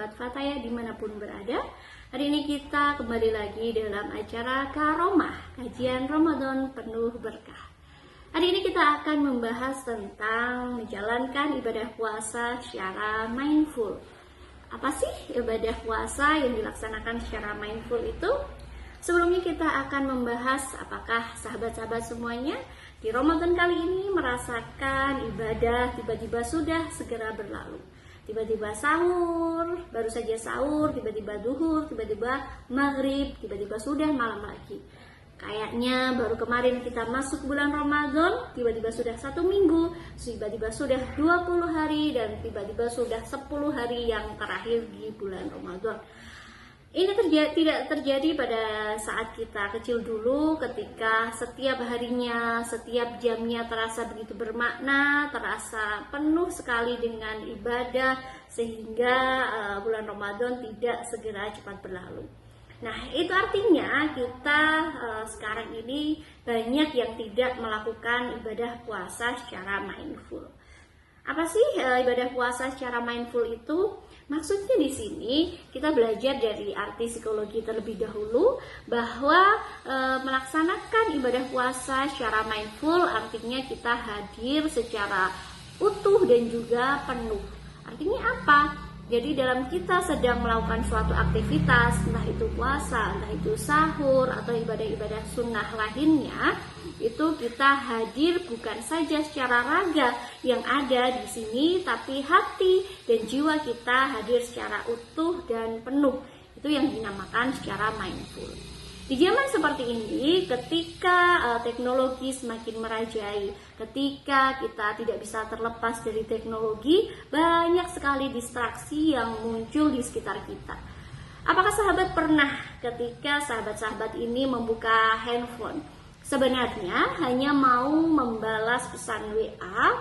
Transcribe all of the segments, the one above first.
sahabat Fataya dimanapun berada. Hari ini kita kembali lagi dalam acara Karomah, kajian Ramadan penuh berkah. Hari ini kita akan membahas tentang menjalankan ibadah puasa secara mindful. Apa sih ibadah puasa yang dilaksanakan secara mindful itu? Sebelumnya kita akan membahas apakah sahabat-sahabat semuanya di Ramadan kali ini merasakan ibadah tiba-tiba sudah segera berlalu. Tiba-tiba sahur, baru saja sahur, tiba-tiba duhur, tiba-tiba maghrib, tiba-tiba sudah malam lagi. Kayaknya baru kemarin kita masuk bulan Ramadan, tiba-tiba sudah 1 minggu, tiba-tiba sudah 20 hari, dan tiba-tiba sudah 10 hari yang terakhir di bulan Ramadan. Ini tidak terjadi pada saat kita kecil dulu, ketika setiap harinya, setiap jamnya terasa begitu bermakna, terasa penuh sekali dengan ibadah, sehingga bulan Ramadan tidak segera cepat berlalu. Nah, itu artinya kita sekarang ini banyak yang tidak melakukan ibadah puasa secara mindful. Apa sih ibadah puasa secara mindful itu? Maksudnya di sini kita belajar dari arti psikologi terlebih dahulu bahwa melaksanakan ibadah puasa secara mindful artinya kita hadir secara utuh dan juga penuh. Artinya apa? Jadi dalam kita sedang melakukan suatu aktivitas, entah itu puasa, entah itu sahur, atau ibadah-ibadah sunnah lainnya, itu kita hadir bukan saja secara raga yang ada di sini, tapi hati dan jiwa kita hadir secara utuh dan penuh. Itu yang dinamakan secara mindful. Di zaman seperti ini, ketika teknologi semakin merajai, ketika kita tidak bisa terlepas dari teknologi, banyak sekali distraksi yang muncul di sekitar kita. Apakah sahabat pernah ketika sahabat-sahabat ini membuka handphone, sebenarnya hanya mau membalas pesan WA,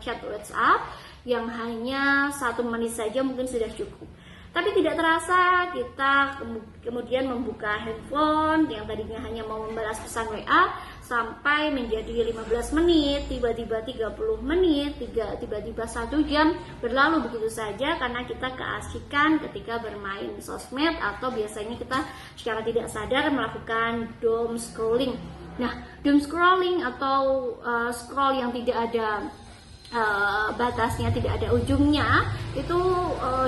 chat WhatsApp yang hanya 1 menit saja mungkin sudah cukup. Tapi tidak terasa kita kemudian membuka handphone yang tadinya hanya mau membalas pesan WA sampai menjadi 15 menit, tiba-tiba 30 menit, tiba-tiba 1 jam berlalu begitu saja karena kita keasikan ketika bermain sosmed atau biasanya kita secara tidak sadar melakukan doom scrolling. Nah, doom scrolling atau scroll yang tidak ada batasnya, tidak ada ujungnya, itu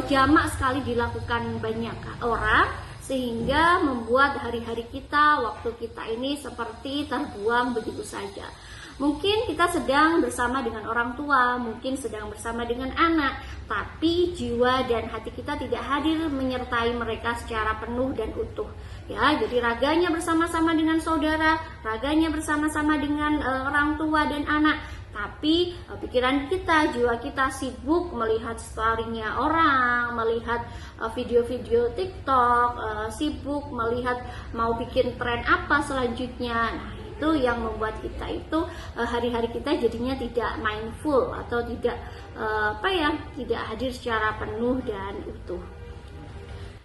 jamak sekali dilakukan banyak orang, sehingga membuat hari-hari kita, waktu kita ini seperti terbuang begitu saja. Mungkin kita sedang bersama dengan orang tua, mungkin sedang bersama dengan anak, tapi jiwa dan hati kita tidak hadir menyertai mereka secara penuh dan utuh. Ya, jadi raganya bersama-sama dengan saudara, raganya bersama-sama dengan orang tua dan anak, tapi pikiran kita, jiwa kita sibuk melihat story-nya orang, melihat video-video TikTok, sibuk melihat mau bikin tren apa selanjutnya. Nah, itu yang membuat kita itu hari-hari kita jadinya tidak mindful atau tidak tidak hadir secara penuh dan utuh.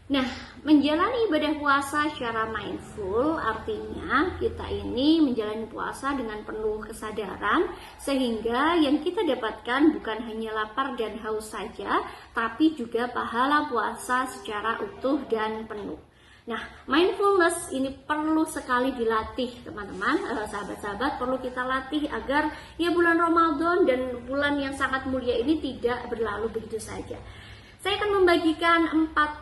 Nah, menjalani ibadah puasa secara mindful artinya kita ini menjalani puasa dengan penuh kesadaran, sehingga yang kita dapatkan bukan hanya lapar dan haus saja, tapi juga pahala puasa secara utuh dan penuh. Nah, mindfulness ini perlu sekali dilatih, teman-teman, sahabat-sahabat, perlu kita latih agar ya bulan Ramadan dan bulan yang sangat mulia ini tidak berlalu begitu saja. Saya akan membagikan 4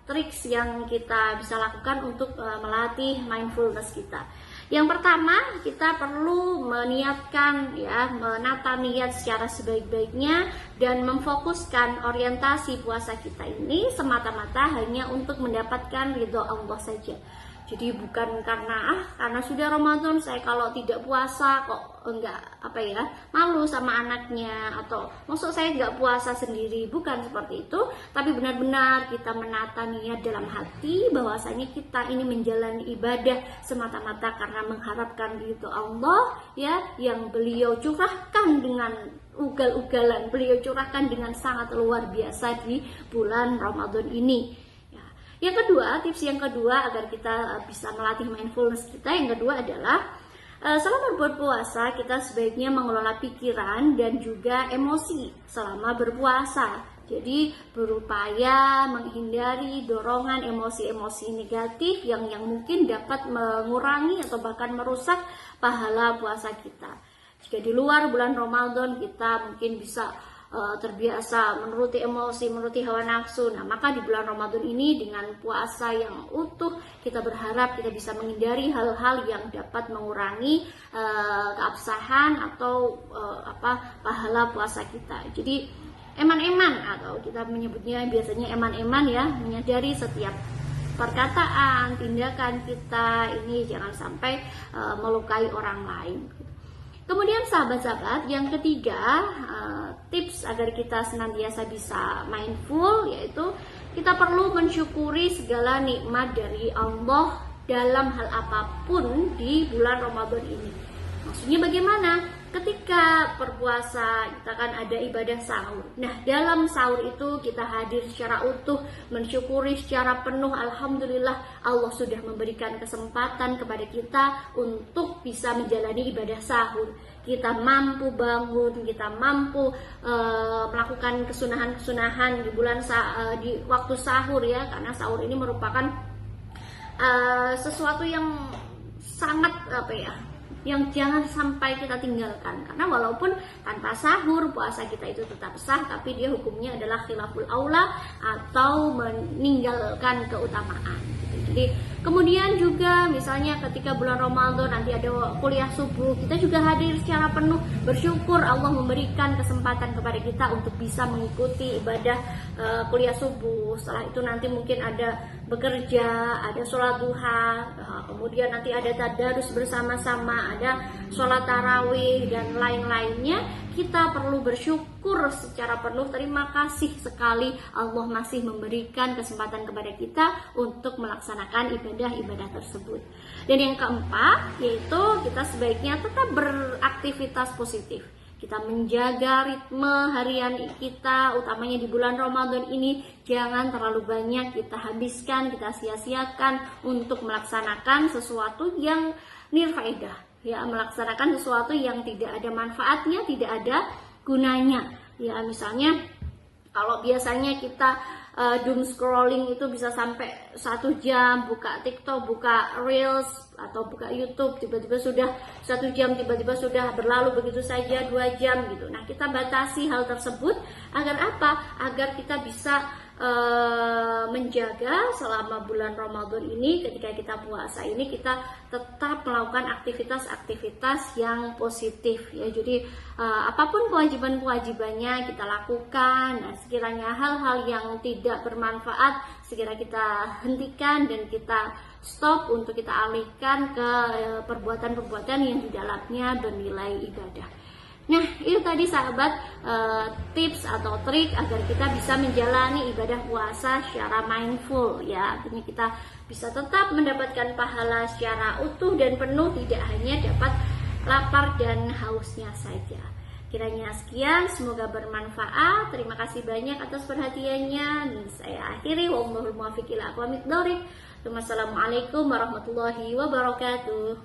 triks yang kita bisa lakukan untuk melatih mindfulness kita. Yang pertama, kita perlu meniatkan, menata niat secara sebaik-baiknya dan memfokuskan orientasi puasa kita ini semata-mata hanya untuk mendapatkan ridho Allah saja. Jadi bukan karena sudah Ramadan saya kalau tidak puasa kok malu sama anaknya, atau maksud saya enggak puasa sendiri, bukan seperti itu, tapi benar-benar kita menata niat dalam hati bahwasanya kita ini menjalani ibadah semata-mata karena mengharapkan ridho Allah yang beliau curahkan dengan ugal-ugalan, beliau curahkan dengan sangat luar biasa di bulan Ramadan ini. Yang kedua, tips yang kedua agar kita bisa melatih mindfulness kita, yang kedua adalah selama berpuasa kita sebaiknya mengelola pikiran dan juga emosi selama berpuasa. Jadi berupaya menghindari dorongan emosi-emosi negatif yang mungkin dapat mengurangi atau bahkan merusak pahala puasa kita. Jika di luar bulan Ramadan kita mungkin bisa terbiasa menuruti emosi, menuruti hawa nafsu. Nah, maka di bulan Ramadan ini dengan puasa yang utuh, kita berharap kita bisa menghindari hal-hal yang dapat mengurangi keabsahan atau pahala puasa kita. Jadi eman-eman, atau kita menyebutnya biasanya eman-eman ya, menyadari setiap perkataan, tindakan kita ini jangan sampai melukai orang lain. Kemudian sahabat-sahabat, yang ketiga, tips agar kita senantiasa bisa mindful, yaitu kita perlu mensyukuri segala nikmat dari Allah dalam hal apapun di bulan Ramadan ini. Maksudnya bagaimana? Ketika berpuasa kita kan ada ibadah sahur. Nah, dalam sahur itu kita hadir secara utuh, mensyukuri secara penuh. Alhamdulillah Allah sudah memberikan kesempatan kepada kita untuk bisa menjalani ibadah sahur. Kita mampu bangun, kita mampu melakukan kesunahan-kesunahan di di waktu sahur ya, karena sahur ini merupakan sesuatu yang sangat yang jangan sampai kita tinggalkan, karena walaupun tanpa sahur puasa kita itu tetap sah, tapi dia hukumnya adalah khilaful aula atau meninggalkan keutamaan. Jadi kemudian juga misalnya ketika bulan Ramadan nanti ada kuliah subuh, kita juga hadir secara penuh, bersyukur Allah memberikan kesempatan kepada kita untuk bisa mengikuti ibadah kuliah subuh. Setelah itu nanti mungkin ada bekerja, ada sholat duha, kemudian nanti ada tadarus bersama-sama, ada sholat tarawih dan lain-lainnya. Kita perlu bersyukur secara penuh, terima kasih sekali Allah masih memberikan kesempatan kepada kita untuk melaksanakan ibadah-ibadah tersebut. Dan yang keempat, yaitu kita sebaiknya tetap beraktivitas positif. Kita menjaga ritme harian kita, utamanya di bulan Ramadan ini, jangan terlalu banyak kita habiskan, kita sia-siakan untuk melaksanakan sesuatu yang nirfaedah, ya, melaksanakan sesuatu yang tidak ada manfaatnya, tidak ada gunanya. Ya, misalnya kalau biasanya kita doom scrolling itu bisa sampai 1 jam, buka TikTok, buka Reels atau buka YouTube, tiba-tiba sudah 1 jam, tiba-tiba sudah berlalu begitu saja 2 jam gitu. Nah, kita batasi hal tersebut agar apa? Agar kita bisa menjaga selama bulan Ramadan ini, ketika kita puasa ini, kita tetap melakukan aktivitas-aktivitas yang positif ya. Jadi apapun kewajiban-kewajibannya kita lakukan. Nah, sekiranya hal-hal yang tidak bermanfaat segera kita hentikan dan kita stop untuk kita alihkan ke perbuatan-perbuatan yang di dalamnya bernilai ibadah. Nah, itu tadi sahabat tips atau trik agar kita bisa menjalani ibadah puasa secara mindful ya. Artinya kita bisa tetap mendapatkan pahala secara utuh dan penuh, tidak hanya dapat lapar dan hausnya saja. Kiranya sekian, semoga bermanfaat. Terima kasih banyak atas perhatiannya. Dan saya akhiri, wallahul muwaffiq ila aqwamit thoriq. Wassalamualaikum warahmatullahi wabarakatuh.